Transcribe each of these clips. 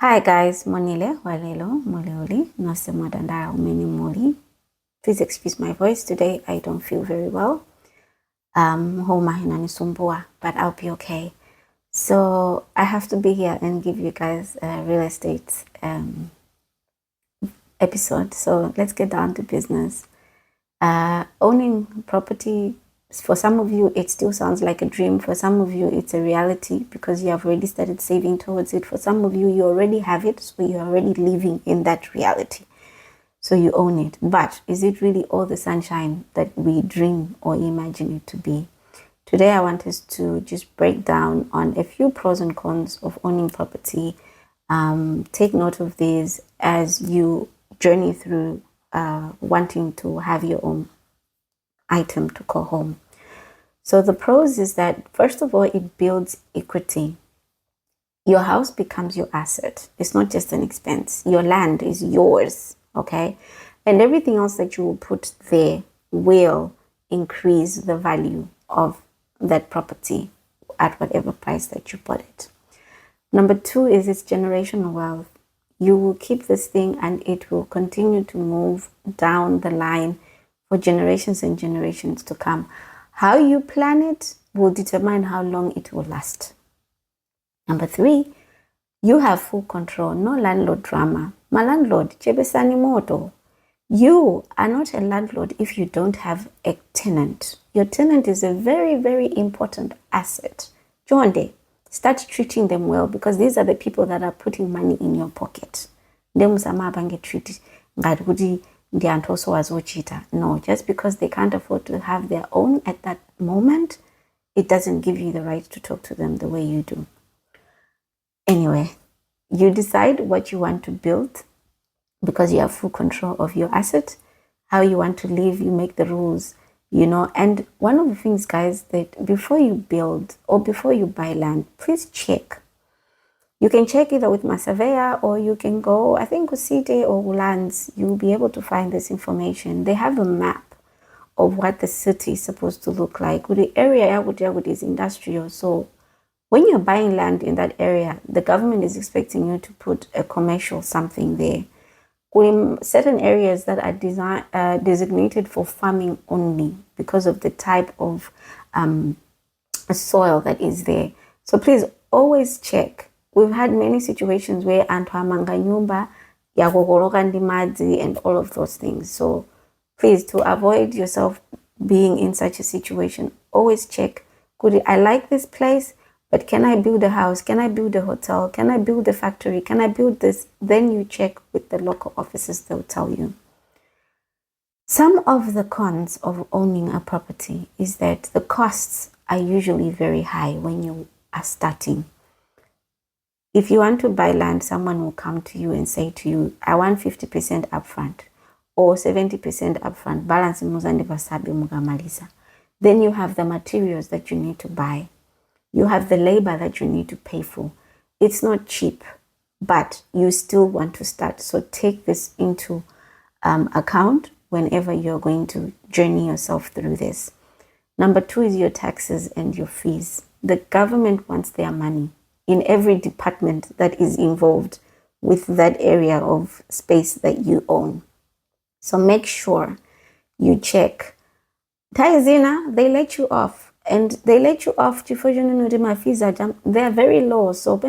Hi guys, Monile, Walelo, Moleoli, Nase Madandara Umeni Moli. Please excuse my voice today. I don't feel very well. Homa hinanisumbua, but I'll be okay. So I have to be here and give you guys a real estate episode. So let's get down to business. Owning property, for some of you, it still sounds like a dream. For some of you, it's a reality because you have already started saving towards it. For some of you, you already have it, so you're already living in that reality. So you own it. But is it really all the sunshine that we dream or imagine it to be? Today, I want us to just break down on a few pros and cons of owning property. Take note of these as you journey through wanting to have your own item to call home. So the pros is that, first of all, it builds equity. Your house becomes your asset. It's not just an expense. Your land is yours, okay? And everything else that you will put there will increase the value of that property at whatever price that you bought it. Number two is its generational wealth. You will keep this thing and it will continue to move down the line for generations and generations to come. How you plan it will determine how long it will last. Number three, you have full control. No landlord drama. My landlord, Chebesani Moto. You are not a landlord if you don't have a tenant. Your tenant is a very, very important asset. Jonde, start treating them well because these are the people that are putting money in your pocket. No, just because they can't afford to have their own at that moment, it doesn't give you the right to talk to them the way you do. Anyway, you decide what you want to build because you have full control of your asset, how you want to live, you make the rules, And one of the things, guys, that before you build or before you buy land, please check. You can check either with my surveyor or you can go, I think Usite or Ulands, you'll be able to find this information. They have a map of what the city is supposed to look like. The area is industrial. So when you're buying land in that area, the government is expecting you to put a commercial something there. Certain areas that are designated for farming only because of the type of soil that is there. So please always check. We've had many situations where Antwamanga nyumba, Yagogoroga ndimadzi, and all of those things. So please, to avoid yourself being in such a situation, always check. I like this place, but can I build a house? Can I build a hotel? Can I build a factory? Can I build this? Then you check with the local offices, they'll tell you. Some of the cons of owning a property is that the costs are usually very high when you are starting. If you want to buy land, someone will come to you and say to you, I want 50% upfront or 70% upfront. Balance mugamalisa. Then you have the materials that you need to buy. You have the labor that you need to pay for. It's not cheap, but you still want to start. So take this into account whenever you're going to journey yourself through this. Number two is your taxes and your fees. The government wants their money in every department that is involved with that area of space that you own. So make sure you check. Taizina, they let you off. And they let you off. My fees are they're very low. So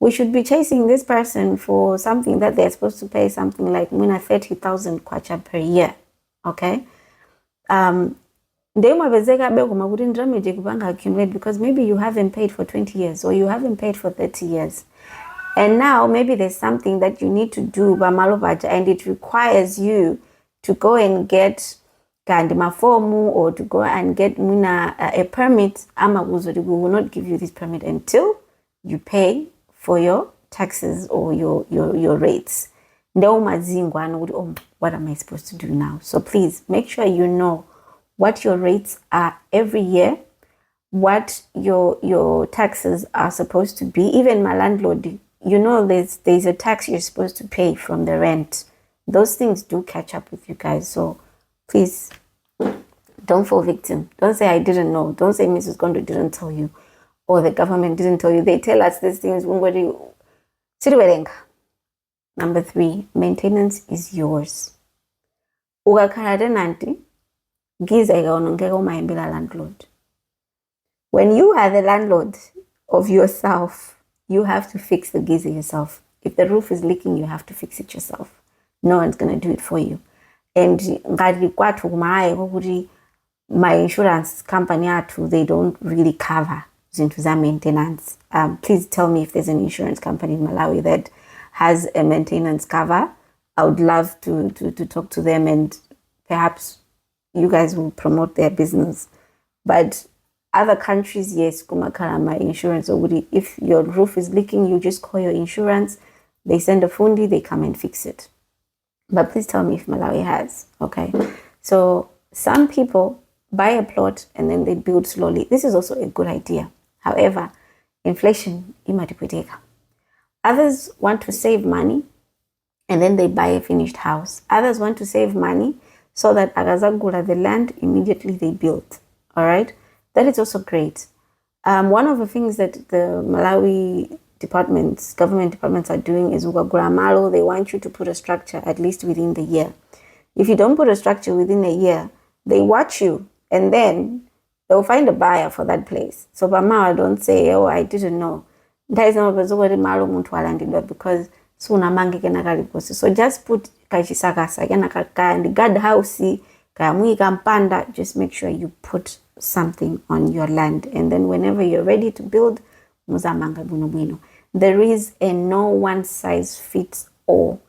we should be chasing this person for something that they're supposed to pay something like 30,000 kwacha per year. Okay? Because maybe you haven't paid for 20 years or you haven't paid for 30 years. And now maybe there's something that you need to do and it requires you to go and get or to go and get a permit. We will not give you this permit until you pay for your taxes or your rates. What am I supposed to do now? So please make sure you know what your rates are every year, what your taxes are supposed to be. Even my landlord, there's a tax you're supposed to pay from the rent. Those things do catch up with you guys. So please, don't fall victim. Don't say I didn't know. Don't say Mrs. Gondo didn't tell you. or the government didn't tell you. They tell us these things. Number 3, maintenance is yours. Ukakhala tenanti, giza ikaonongeka umayembela landlord. When you are the landlord of yourself, you have to fix the geyser yourself. If the roof is leaking, you have to fix it yourself. No one's going to do it for you. And my insurance company, they don't really cover maintenance. Please tell me if there's an insurance company in Malawi that has a maintenance cover. I would love to talk to them, and perhaps you guys will promote their business. But other countries, yes, kumakala insurance. If your roof is leaking, you just call your insurance. They send a fundi, they come and fix it. But please tell me if Malawi has. Okay. So some people buy a plot and then they build slowly. This is also a good idea. However, inflation imatipweteka. Others want to save money and then they buy a finished house. Others want to save money so that agazagula the land, immediately they build. All right. That is also great. One of the things that the Malawi government departments are doing is Ugaguramalo. They want you to put a structure at least within the year. If you don't put a structure within a year, they watch you and then they'll find a buyer for that place. So Bama, don't say, oh, I didn't know. Because so just put and guard house, just make sure you put something on your land, and then whenever you're ready to build, there is a no one size fits all.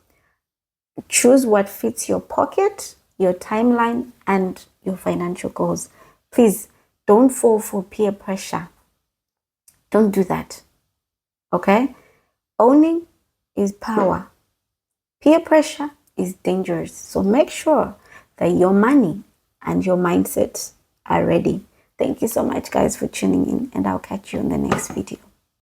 Choose what fits your pocket, your timeline, and your financial goals. Please don't fall for peer pressure. Don't do that. Okay? Owning is power. Peer pressure is dangerous. So make sure that your money and your mindset are ready. Thank you so much, guys, for tuning in, and I'll catch you in the next video.